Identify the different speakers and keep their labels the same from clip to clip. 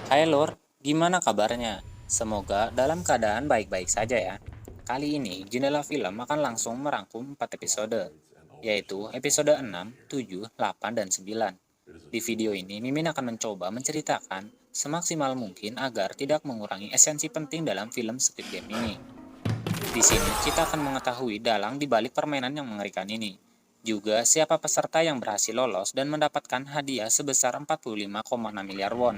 Speaker 1: Hai Lur, gimana kabarnya? Semoga dalam keadaan baik-baik saja ya. Kali ini Jendela Film akan langsung merangkum 4 episode, yaitu episode 6, 7, 8, dan 9. Di video ini, Mimin akan mencoba menceritakan semaksimal mungkin agar tidak mengurangi esensi penting dalam film Squid Game ini. Di sini, kita akan mengetahui dalang di balik permainan yang mengerikan ini. Juga siapa peserta yang berhasil lolos dan mendapatkan hadiah sebesar 45,6 miliar won.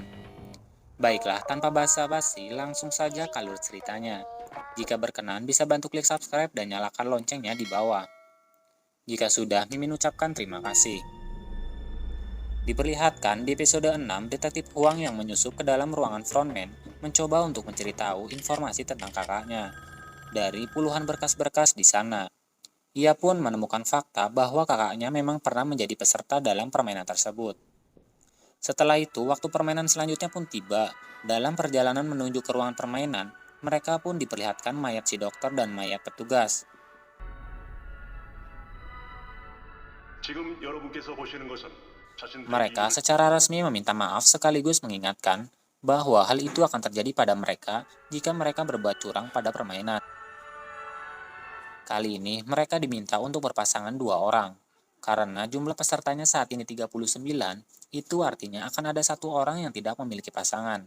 Speaker 1: Baiklah, tanpa basa-basi, langsung saja ke alur ceritanya. Jika berkenan, bisa bantu klik subscribe dan nyalakan loncengnya di bawah. Jika sudah, Mimin ucapkan terima kasih. Diperlihatkan di episode 6, detektif Huang yang menyusup ke dalam ruangan frontman mencoba untuk mencari tahu informasi tentang kakaknya dari puluhan berkas-berkas di sana. Ia pun menemukan fakta bahwa kakaknya memang pernah menjadi peserta dalam permainan tersebut. Setelah itu, waktu permainan selanjutnya pun tiba. Dalam perjalanan menuju ke ruangan permainan, mereka pun diperlihatkan mayat si dokter dan mayat petugas. Mereka secara resmi meminta maaf sekaligus mengingatkan bahwa hal itu akan terjadi pada mereka jika mereka berbuat curang pada permainan. Kali ini, mereka diminta untuk berpasangan 2 orang. Karena jumlah pesertanya saat ini 39, itu artinya akan ada 1 orang yang tidak memiliki pasangan.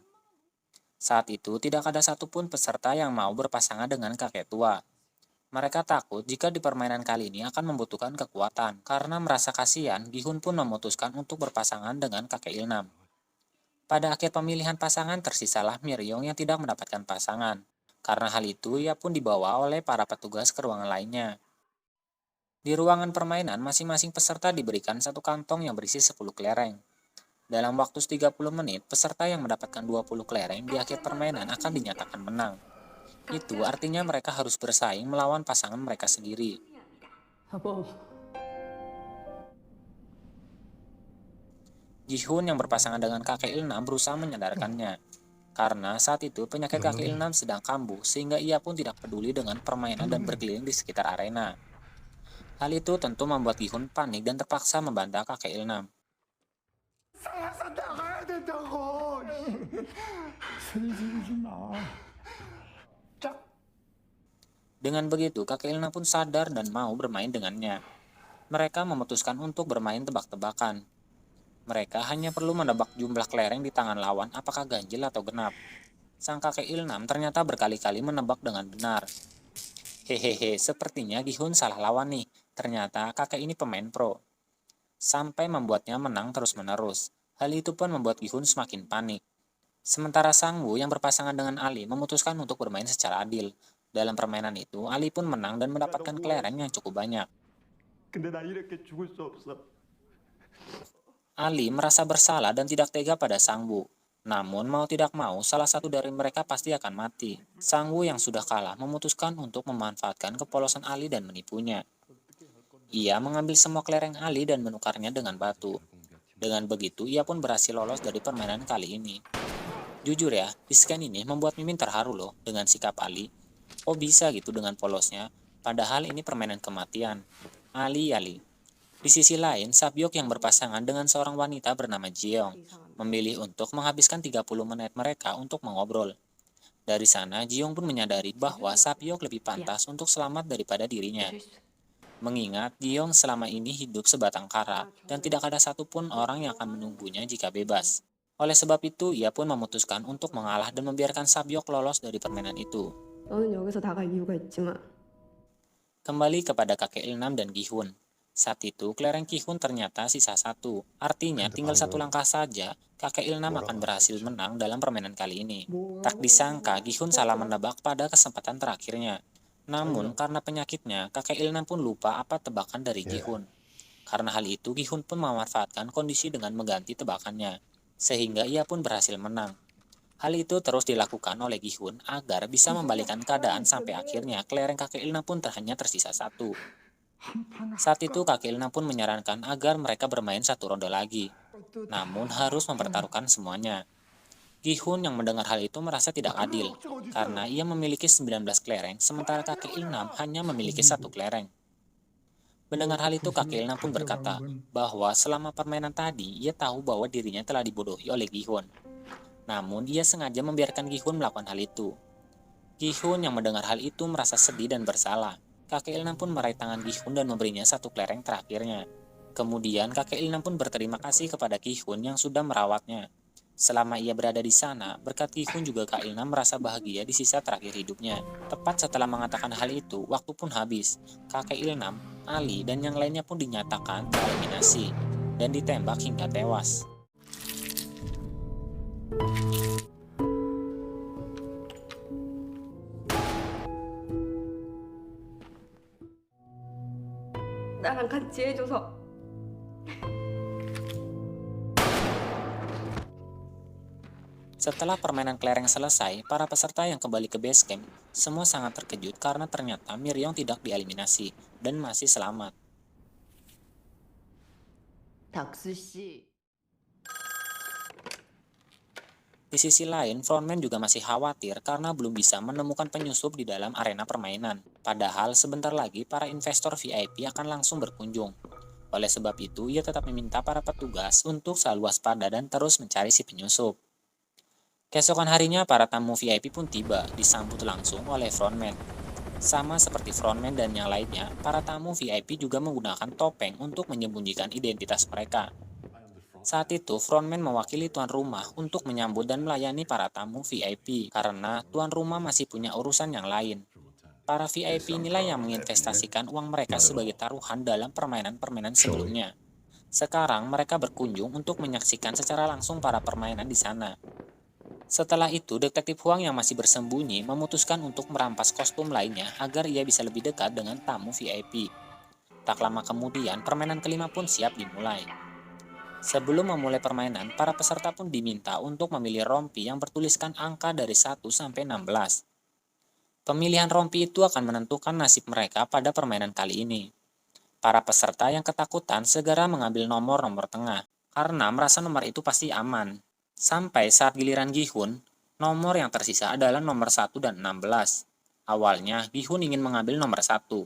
Speaker 1: Saat itu, tidak ada satupun peserta yang mau berpasangan dengan kakek tua. Mereka takut jika di permainan kali ini akan membutuhkan kekuatan. Karena merasa kasihan, Gihun pun memutuskan untuk berpasangan dengan kakek Ilnam. Pada akhir pemilihan pasangan, tersisalah Miryong yang tidak mendapatkan pasangan. Karena hal itu, ia pun dibawa oleh para petugas ke ruangan lainnya. Di ruangan permainan, masing-masing peserta diberikan 1 kantong yang berisi 10 kelereng. Dalam waktu 30 menit, peserta yang mendapatkan 20 kelereng di akhir permainan akan dinyatakan menang. Itu artinya mereka harus bersaing melawan pasangan mereka sendiri. Jihun yang berpasangan dengan kakek Ilnam berusaha menyadarkannya. Karena saat itu penyakit kakek Ilnam sedang kambuh sehingga ia pun tidak peduli dengan permainan dan berkeliling di sekitar arena. Hal itu tentu membuat Gihun panik dan terpaksa membantah kakek Ilnam. Dengan begitu, kakek Ilnam pun sadar dan mau bermain dengannya. Mereka memutuskan untuk bermain tebak-tebakan. Mereka hanya perlu menebak jumlah kelereng di tangan lawan apakah ganjil atau genap. Sang kakek Ilnam ternyata berkali-kali menebak dengan benar. Hehehe, sepertinya Gihun salah lawan nih. Ternyata kakek ini pemain pro. Sampai membuatnya menang terus-menerus. Hal itu pun membuat Gihun semakin panik. Sementara Sang Woo yang berpasangan dengan Ali memutuskan untuk bermain secara adil. Dalam permainan itu, Ali pun menang dan mendapatkan kelereng yang cukup banyak. Ali merasa bersalah dan tidak tega pada Sang Woo. Namun mau tidak mau, salah satu dari mereka pasti akan mati. Sang Woo yang sudah kalah memutuskan untuk memanfaatkan kepolosan Ali dan menipunya. Ia mengambil semua kelereng Ali dan menukarnya dengan batu. Dengan begitu, ia pun berhasil lolos dari permainan kali ini. Jujur ya, di scan ini membuat Mimin terharu loh dengan sikap Ali. Oh bisa gitu dengan polosnya, padahal ini permainan kematian. Ali. Di sisi lain, Sabyok yang berpasangan dengan seorang wanita bernama Jeong memilih untuk menghabiskan 30 menit mereka untuk mengobrol. Dari sana, Jeong pun menyadari bahwa Sabyok lebih pantas untuk selamat daripada dirinya. Mengingat Jeong selama ini hidup sebatang kara dan tidak ada satupun orang yang akan menunggunya jika bebas. Oleh sebab itu, ia pun memutuskan untuk mengalah dan membiarkan Sabyok lolos dari permainan itu. Kembali kepada kakek Ilnam dan Gihun. Saat itu, kelereng Gihun ternyata sisa 1. Artinya, tinggal 1 langkah saja, kakek Ilnam akan berhasil menang dalam permainan kali ini. Tak disangka, Gihun salah menebak pada kesempatan terakhirnya. Namun, karena penyakitnya, kakek Ilnam pun lupa apa tebakan dari Gihun. Karena hal itu, Gihun pun memanfaatkan kondisi dengan mengganti tebakannya. Sehingga ia pun berhasil menang. Hal itu terus dilakukan oleh Gi-hun agar bisa membalikan keadaan sampai akhirnya kelereng kakek Ilna pun hanya tersisa satu. Saat itu kakek Ilna pun menyarankan agar mereka bermain satu ronde lagi, namun harus mempertaruhkan semuanya. Gi-hun yang mendengar hal itu merasa tidak adil, karena ia memiliki 19 kelereng, sementara kakek Ilnam hanya memiliki satu kelereng. Mendengar hal itu, kakek Ilnam pun berkata bahwa selama permainan tadi, ia tahu bahwa dirinya telah dibodohi oleh Gi-hun. Namun, ia sengaja membiarkan Gi-hun melakukan hal itu. Gi-hun yang mendengar hal itu merasa sedih dan bersalah. Kakek Ilnam pun meraih tangan Gi-hun dan memberinya satu kelereng terakhirnya. Kemudian, kakek Ilnam pun berterima kasih kepada Gi-hun yang sudah merawatnya. Selama ia berada di sana, berkat Gi-hun juga Kak Ilnam merasa bahagia di sisa terakhir hidupnya. Tepat setelah mengatakan hal itu, waktu pun habis. Kakek Ilnam, Ali, dan yang lainnya pun dinyatakan tereliminasi dan ditembak hingga tewas.
Speaker 2: 나랑 같이 해줘서
Speaker 1: Setelah permainan kelereng selesai, para peserta yang kembali ke base camp semua sangat terkejut karena ternyata Miryong tidak dieliminasi dan masih selamat.
Speaker 3: 닥스 씨,
Speaker 1: Di sisi lain, frontman juga masih khawatir karena belum bisa menemukan penyusup di dalam arena permainan. Padahal sebentar lagi para investor VIP akan langsung berkunjung. Oleh sebab itu, ia tetap meminta para petugas untuk selalu waspada dan terus mencari si penyusup. Keesokan harinya, para tamu VIP pun tiba, disambut langsung oleh frontman. Sama seperti frontman dan yang lainnya, para tamu VIP juga menggunakan topeng untuk menyembunyikan identitas mereka. Saat itu, frontman mewakili tuan rumah untuk menyambut dan melayani para tamu VIP, karena tuan rumah masih punya urusan yang lain. Para VIP inilah yang menginvestasikan uang mereka sebagai taruhan dalam permainan-permainan sebelumnya. Sekarang mereka berkunjung untuk menyaksikan secara langsung para permainan di sana. Setelah itu, detektif Huang yang masih bersembunyi memutuskan untuk merampas kostum lainnya agar ia bisa lebih dekat dengan tamu VIP. Tak lama kemudian, permainan kelima pun siap dimulai. Sebelum memulai permainan, para peserta pun diminta untuk memilih rompi yang bertuliskan angka dari 1 sampai 16. Pemilihan rompi itu akan menentukan nasib mereka pada permainan kali ini. Para peserta yang ketakutan segera mengambil nomor-nomor tengah, karena merasa nomor itu pasti aman. Sampai saat giliran Gi-hun, nomor yang tersisa adalah nomor 1 dan 16. Awalnya, Gi-hun ingin mengambil nomor 1.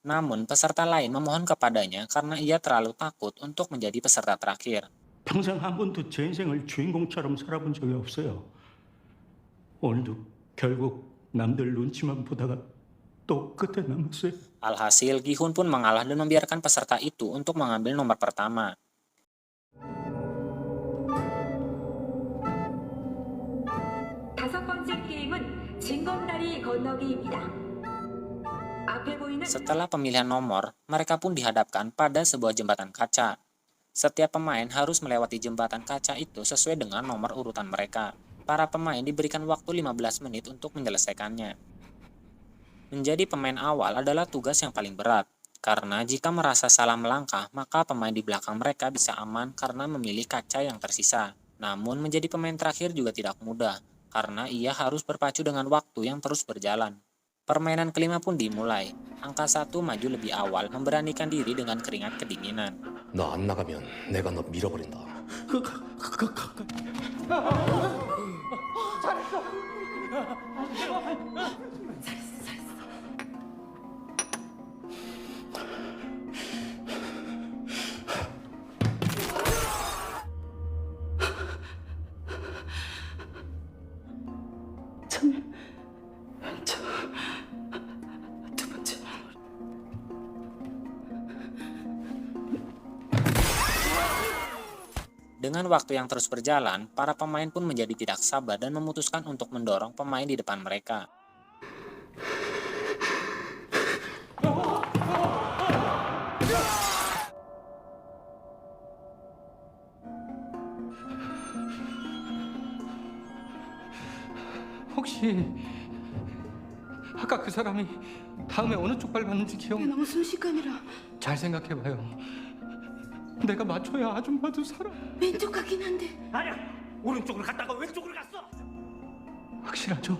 Speaker 1: Namun, peserta lain memohon kepadanya karena ia terlalu takut untuk menjadi peserta terakhir.
Speaker 4: 평생 한 번도 제 인생을 주인공처럼 살아본 적이 없어요. 오늘도 결국 남들 눈치만 보다가 또 끝에 남았어요.
Speaker 1: Alhasil, Gi-hun pun mengalah dan membiarkan peserta itu untuk mengambil nomor pertama.
Speaker 2: 다섯 번째 게임은 징검다리 건너기입니다. 앞에 보이는
Speaker 1: Setelah pemilihan nomor, mereka pun dihadapkan pada sebuah jembatan kaca. Setiap pemain harus melewati jembatan kaca itu sesuai dengan nomor urutan mereka. Para pemain diberikan waktu 15 menit untuk menyelesaikannya. Menjadi pemain awal adalah tugas yang paling berat, karena jika merasa salah melangkah, maka pemain di belakang mereka bisa aman karena memilih kaca yang tersisa. Namun menjadi pemain terakhir juga tidak mudah, karena ia harus berpacu dengan waktu yang terus berjalan. Permainan kelima pun dimulai. Angka 1 maju lebih awal, memberanikan diri dengan keringat kedinginan.
Speaker 5: 너 안 나가면 내가 너 밀어버린다.
Speaker 4: 두 번째.
Speaker 1: Dengan waktu yang terus berjalan, para pemain pun menjadi tidak sabar dan memutuskan untuk mendorong pemain di depan mereka.
Speaker 4: 혹시 아까 그 사람이 다음에 어느 쪽 밟았는지 기억?
Speaker 2: 너무 순식간이라
Speaker 4: 잘 생각해봐요. 내가 맞춰야 아줌마도 살아.
Speaker 2: 왼쪽 같긴 한데
Speaker 6: 아니야! 오른쪽으로 갔다가 왼쪽으로 갔어!
Speaker 4: 확실하죠?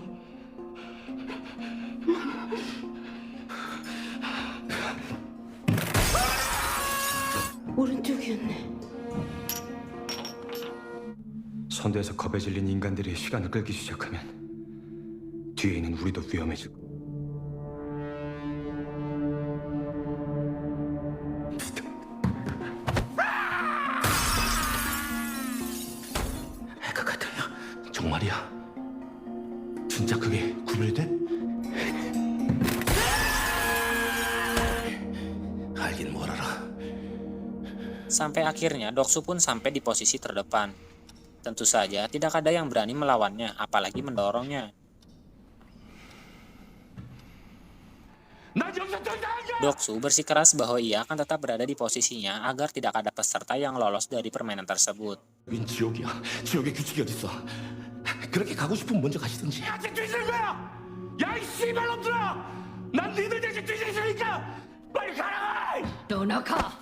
Speaker 2: 오른쪽이었네.
Speaker 4: 선대에서 겁에 질린 인간들이 시간을 끌기 시작하면 뒤에 있는 우리도 위험해질 거야.
Speaker 5: 핵 같아요. 정말이야? 진짜 그게 구별이 돼? 알긴 뭘 알아.
Speaker 1: Sampai akhirnya Doksu pun sampai di posisi terdepan. Tentu saja tidak ada yang berani melawannya, apalagi mendorongnya. Doksu bersikeras bahwa ia akan tetap berada di posisinya agar tidak ada peserta yang lolos dari permainan tersebut.
Speaker 5: 여긴 지옥이야. 지옥의 규칙이 어딨어. 그렇게 가고 싶으면 먼저 가시든지. 야, 뒤지는 거야! 야, 이 씨발놈들아! 난 니들 대신 뒤지니까 빨리 가라!
Speaker 3: 너나가.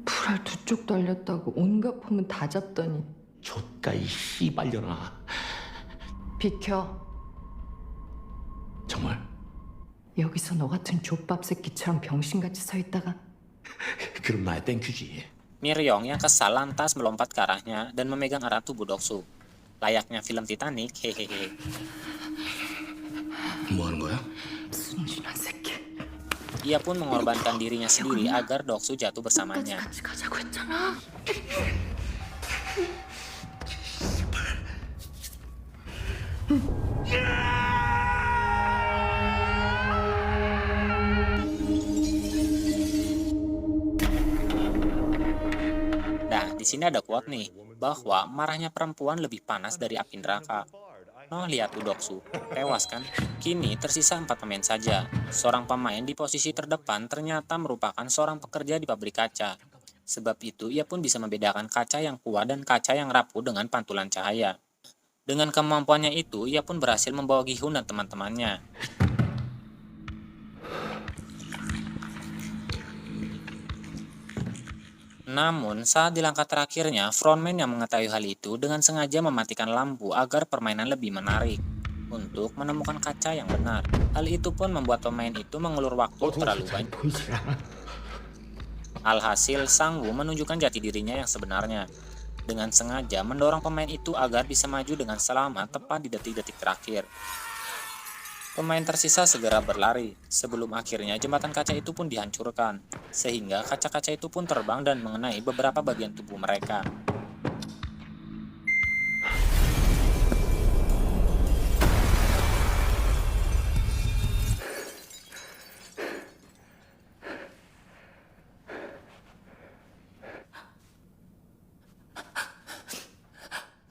Speaker 3: 불알 두 쪽 달렸다고 온갖 폼은 다 잡더니
Speaker 5: 좆가 이 씨발려나.
Speaker 3: 비켜.
Speaker 5: 정말?
Speaker 3: 여기서 너 같은 족밥 새끼처럼 병신같이 서 있다가
Speaker 5: 그럼 나의 땡큐지.
Speaker 1: Miryong yang kesal lantas melompat ke arahnya dan memegang erat tubuh Doksu. Layaknya film Titanic, hehehe.
Speaker 5: 뭐 하는 거야?
Speaker 3: 순진한 새끼.
Speaker 1: Ia pun mengorbankan dirinya sendiri agar Doksu jatuh
Speaker 3: 끝까지
Speaker 1: bersamanya.
Speaker 3: 같이 가자고 했잖아.
Speaker 1: Nah, di sini ada quote nih, bahwa marahnya perempuan lebih panas dari api neraka. Noh, lihat Udoksu, tewas kan? Kini tersisa 4 pemain saja. Seorang pemain di posisi terdepan ternyata merupakan seorang pekerja di pabrik kaca. Sebab itu, ia pun bisa membedakan kaca yang kuat dan kaca yang rapuh dengan pantulan cahaya. Dengan kemampuannya itu, ia pun berhasil membawa Gi-hun dan teman-temannya. Namun, saat di langkah terakhirnya, frontman yang mengetahui hal itu dengan sengaja mematikan lampu agar permainan lebih menarik untuk menemukan kaca yang benar. Hal itu pun membuat pemain itu mengulur waktu terlalu banyak. Alhasil, Sang Woo menunjukkan jati dirinya yang sebenarnya, dengan sengaja mendorong pemain itu agar bisa maju dengan selamat tepat di detik-detik terakhir. Pemain tersisa segera berlari, sebelum akhirnya jembatan kaca itu pun dihancurkan, sehingga kaca-kaca itu pun terbang dan mengenai beberapa bagian tubuh mereka.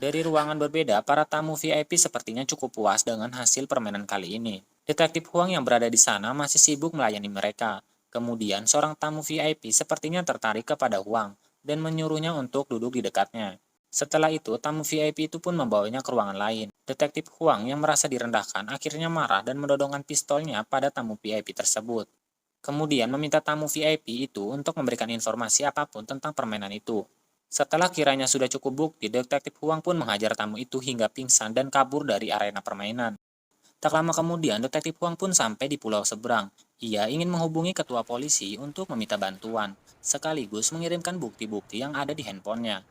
Speaker 1: Dari ruangan berbeda, para tamu VIP sepertinya cukup puas dengan hasil permainan kali ini. Detektif Huang yang berada di sana masih sibuk melayani mereka. Kemudian, seorang tamu VIP sepertinya tertarik kepada Huang dan menyuruhnya untuk duduk di dekatnya. Setelah itu, tamu VIP itu pun membawanya ke ruangan lain. Detektif Huang yang merasa direndahkan akhirnya marah dan mendodongkan pistolnya pada tamu VIP tersebut. Kemudian meminta tamu VIP itu untuk memberikan informasi apapun tentang permainan itu. Setelah kiranya sudah cukup bukti, Detektif Huang pun menghajar tamu itu hingga pingsan dan kabur dari arena permainan. Tak lama kemudian, Detektif Huang pun sampai di pulau seberang. Ia ingin menghubungi ketua polisi untuk meminta bantuan, sekaligus mengirimkan bukti-bukti yang ada di handphonenya.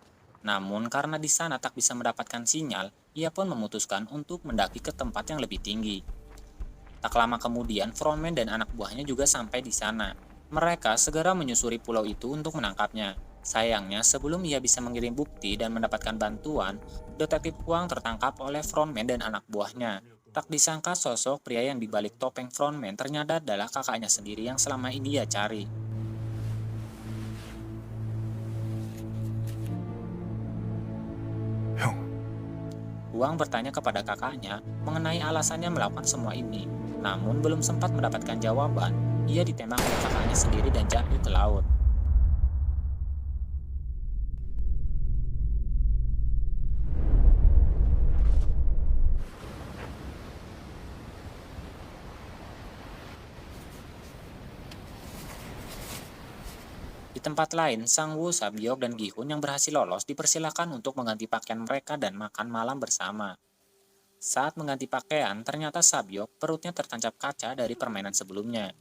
Speaker 1: Namun, karena di sana tak bisa mendapatkan sinyal, ia pun memutuskan untuk mendaki ke tempat yang lebih tinggi. Tak lama kemudian, frontman dan anak buahnya juga sampai di sana. Mereka segera menyusuri pulau itu untuk menangkapnya. Sayangnya, sebelum ia bisa mengirim bukti dan mendapatkan bantuan, Detektif Huang tertangkap oleh frontman dan anak buahnya. Tak disangka sosok pria yang dibalik topeng frontman ternyata adalah kakaknya sendiri yang selama ini ia cari. Huang bertanya kepada kakaknya mengenai alasannya melakukan semua ini. Namun belum sempat mendapatkan jawaban, ia ditembak oleh kakaknya sendiri dan jatuh ke laut. Di tempat lain, Sang-woo, Sabyok, dan Gi-hun yang berhasil lolos dipersilakan untuk mengganti pakaian mereka dan makan malam bersama. Saat mengganti pakaian, ternyata Sabyok perutnya tertancap kaca dari permainan sebelumnya.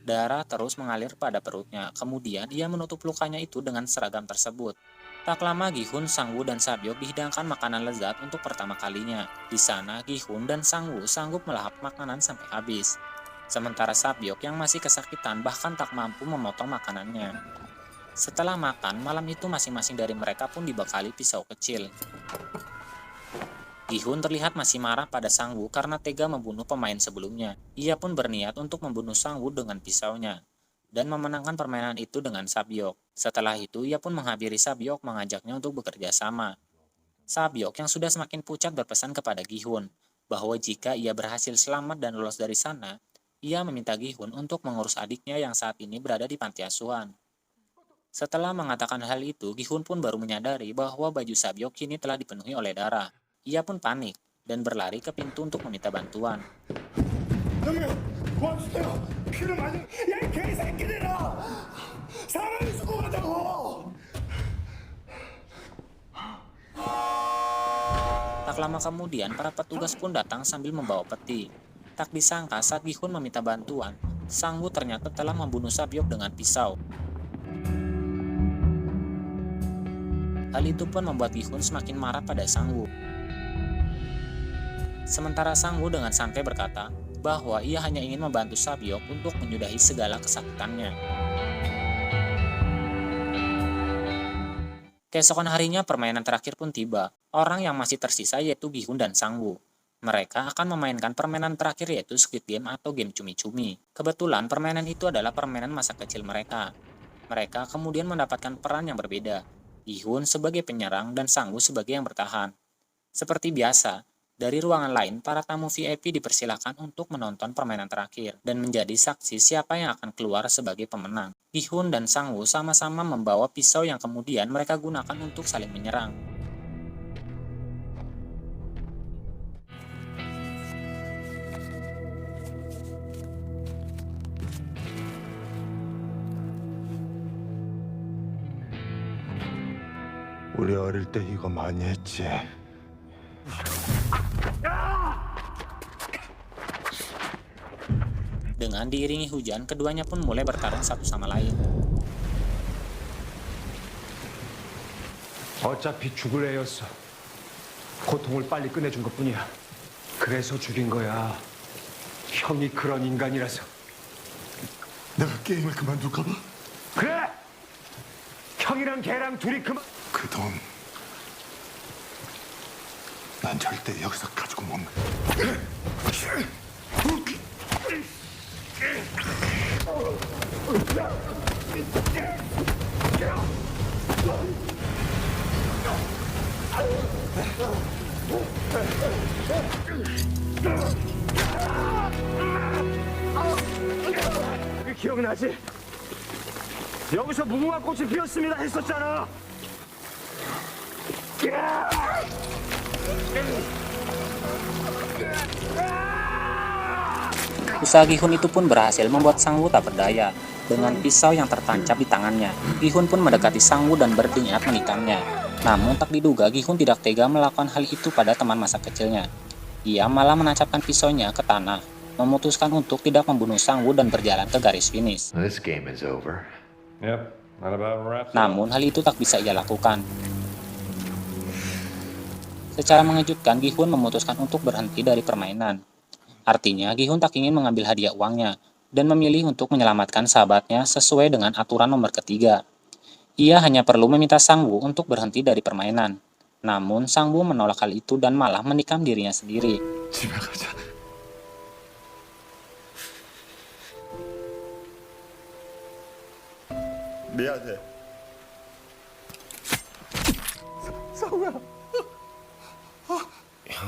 Speaker 1: Darah terus mengalir pada perutnya, kemudian ia menutup lukanya itu dengan seragam tersebut. Tak lama Gi-hun, Sang-woo, dan Sabyok dihidangkan makanan lezat untuk pertama kalinya. Di sana, Gi-hun dan Sang-woo sanggup melahap makanan sampai habis. Sementara Sabyok yang masih kesakitan bahkan tak mampu memotong makanannya. Setelah makan, malam itu masing-masing dari mereka pun dibekali pisau kecil. Gi-hun terlihat masih marah pada Sang-woo karena tega membunuh pemain sebelumnya. Ia pun berniat untuk membunuh Sang-woo dengan pisaunya dan memenangkan permainan itu dengan Sabyok. Setelah itu, ia pun menghampiri Sabyok mengajaknya untuk bekerja sama. Sabyok yang sudah semakin pucat berpesan kepada Gi-hun bahwa jika ia berhasil selamat dan lolos dari sana, ia meminta Gi-hun untuk mengurus adiknya yang saat ini berada di panti asuhan. Setelah mengatakan hal itu, Gi-hun pun baru menyadari bahwa baju Sabyok kini telah dipenuhi oleh darah. Ia pun panik dan berlari ke pintu untuk meminta bantuan.
Speaker 5: 형님 도와주세요. 피를 많이. 야이 개새끼들아. 사람이 죽어간다고.
Speaker 1: Tak lama kemudian, para petugas pun datang sambil membawa peti. Tak disangka saat Gi-hun meminta bantuan, Sang-woo ternyata telah membunuh Sabyok dengan pisau. Hal itu pun membuat Gi-hun semakin marah pada Sang-woo. Sementara Sang-woo dengan santai berkata bahwa ia hanya ingin membantu Sabyok untuk menyudahi segala kesakitannya. Keesokan harinya permainan terakhir pun tiba. Orang yang masih tersisa yaitu Gi-hun dan Sang-woo. Mereka akan memainkan permainan terakhir yaitu Squid Game atau game cumi-cumi. Kebetulan permainan itu adalah permainan masa kecil mereka. Mereka kemudian mendapatkan peran yang berbeda. Gi-hun sebagai penyerang dan Sang-woo sebagai yang bertahan. Seperti biasa, dari ruangan lain, para tamu VIP dipersilakan untuk menonton permainan terakhir dan menjadi saksi siapa yang akan keluar sebagai pemenang. Gi-hun dan Sang-woo sama-sama membawa pisau yang kemudian mereka gunakan untuk saling menyerang.
Speaker 5: 우리 어릴 때 이거 많이 했지.
Speaker 1: Dengan diiringi hujan, keduanya pun mulai bertarung satu sama lain.
Speaker 6: 어차피 죽을 애였어. 고통을 빨리 끝내준 것뿐이야. 그래서 죽인 거야. 형이 그런 인간이라서.
Speaker 5: 내가 게임을 그만둘까 봐?
Speaker 6: 그래! 형이랑 걔랑 둘이 그만...
Speaker 5: 그 돈, 난 절대 여기서 가지고 못 가.
Speaker 6: 기억나지? 여기서 무궁화 꽃이 피었습니다 했었잖아.
Speaker 1: Usaha Gi-hun itu pun berhasil membuat Sang-woo tak berdaya. Dengan pisau yang tertancap di tangannya, Gi-hun pun mendekati Sang-woo dan berniat menikamnya. Namun tak diduga Gi-hun tidak tega melakukan hal itu pada teman masa kecilnya. Ia malah menancapkan pisaunya ke tanah, memutuskan untuk tidak membunuh Sang-woo dan berjalan ke garis finish.
Speaker 7: This game is over.
Speaker 6: Yep, that about wraps.
Speaker 1: Namun hal itu tak bisa ia lakukan. Secara mengejutkan, Gi-hun memutuskan untuk berhenti dari permainan. Artinya, Gi-hun tak ingin mengambil hadiah uangnya dan memilih untuk menyelamatkan sahabatnya sesuai dengan aturan nomor ketiga. Ia hanya perlu meminta Sang-woo untuk berhenti dari permainan. Namun, Sang-woo menolak hal itu dan malah menikam dirinya sendiri.
Speaker 5: 집에 가자. 미안해.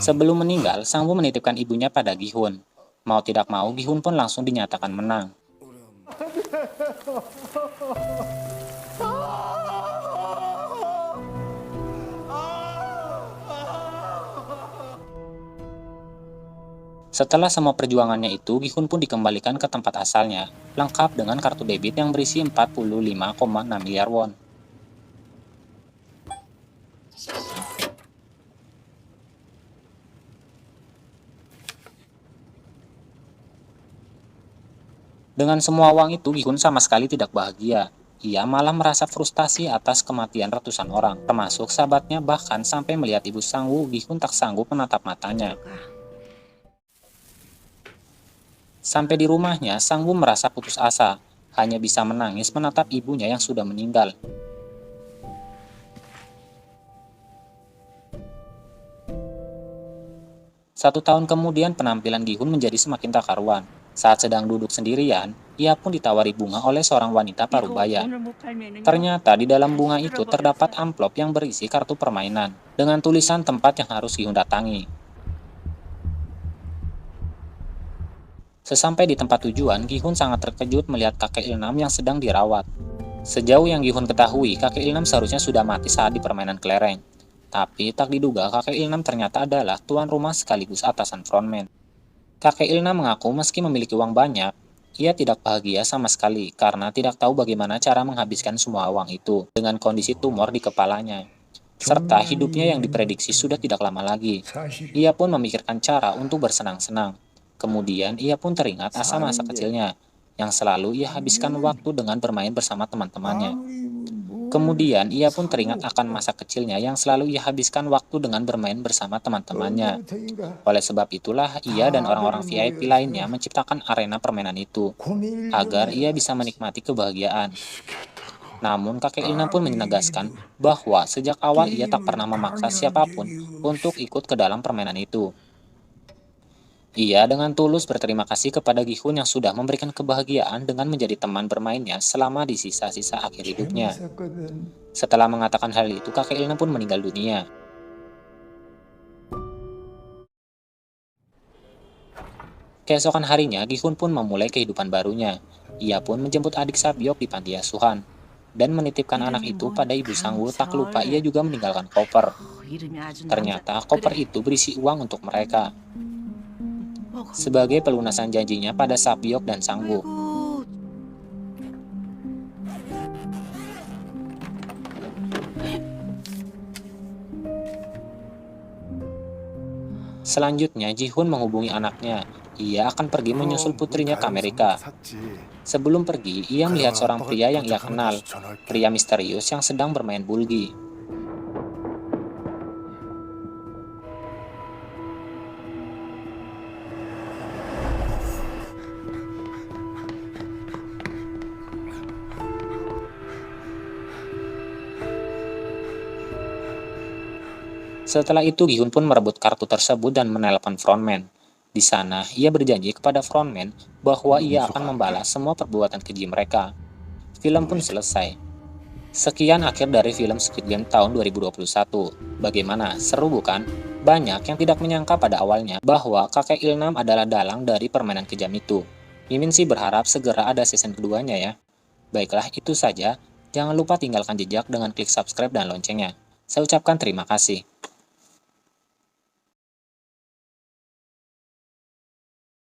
Speaker 1: Sebelum meninggal, Sang-woo menitipkan ibunya pada Gi-hun. Mau tidak mau, Gi-hun pun langsung dinyatakan menang. Setelah semua perjuangannya itu, Gi-hun pun dikembalikan ke tempat asalnya. lengkap dengan kartu debit yang berisi 45,6 miliar won. Dengan semua uang itu, Gi-hun sama sekali tidak bahagia. Ia malah merasa frustasi atas kematian ratusan orang, termasuk sahabatnya, bahkan sampai melihat ibu Sang-woo, Gi-hun tak sanggup menatap matanya. Sampai di rumahnya, Sang-woo merasa putus asa, hanya bisa menangis menatap ibunya yang sudah meninggal. Satu tahun kemudian, penampilan Gi-hun menjadi semakin tak karuan. Saat sedang duduk sendirian, ia pun ditawari bunga oleh seorang wanita parubaya. Ternyata di dalam bunga itu terdapat amplop yang berisi kartu permainan, dengan tulisan tempat yang harus Gi-hun datangi. Sesampai di tempat tujuan, Gi-hun sangat terkejut melihat kakek Ilnam yang sedang dirawat. Sejauh yang Gi-hun ketahui, kakek Ilnam seharusnya sudah mati saat di permainan kelereng. Tapi tak diduga kakek Ilnam ternyata adalah tuan rumah sekaligus atasan frontman. Kakek Ilnam mengaku meski memiliki uang banyak, ia tidak bahagia sama sekali karena tidak tahu bagaimana cara menghabiskan semua uang itu dengan kondisi tumor di kepalanya. Serta hidupnya yang diprediksi sudah tidak lama lagi. Ia pun memikirkan cara untuk bersenang-senang. Kemudian ia pun teringat asa masa kecilnya, yang selalu ia habiskan waktu dengan bermain bersama teman-temannya. Kemudian ia pun teringat akan masa kecilnya yang selalu ia habiskan waktu dengan bermain bersama teman-temannya. Oleh sebab itulah ia dan orang-orang VIP lainnya menciptakan arena permainan itu, agar ia bisa menikmati kebahagiaan. Namun kakek Ilnam pun menegaskan bahwa sejak awal ia tak pernah memaksa siapapun untuk ikut ke dalam permainan itu. Ia dengan tulus berterima kasih kepada Gi-hun yang sudah memberikan kebahagiaan dengan menjadi teman bermainnya selama di sisa-sisa akhir hidupnya. Setelah mengatakan hal itu, kakek Ilnam pun meninggal dunia. Keesokan harinya, Gi-hun pun memulai kehidupan barunya. Ia pun menjemput adik Sabyok di panti asuhan dan menitipkan anak itu pada ibu Sang-woo. Tak lupa ia juga meninggalkan koper. Ternyata koper itu berisi uang untuk mereka, sebagai pelunasan janjinya pada Sabyok dan Sang-woo. Selanjutnya, Ji-hun menghubungi anaknya. Ia akan pergi menyusul putrinya ke Amerika. Sebelum pergi, ia melihat seorang pria yang ia kenal, pria misterius yang sedang bermain bulgi. Setelah itu, Gi-hun pun merebut kartu tersebut dan menelpon frontman. Di sana, ia berjanji kepada frontman bahwa ia akan membalas semua perbuatan keji mereka. Film pun selesai. Sekian akhir dari film Squid Game tahun 2021. Bagaimana? Seru bukan? Banyak yang tidak menyangka pada awalnya bahwa kakek Ilnam adalah dalang dari permainan kejam itu. Mimin sih berharap segera ada season keduanya ya. Baiklah, itu saja. Jangan lupa tinggalkan jejak dengan klik subscribe dan loncengnya. Saya ucapkan terima kasih.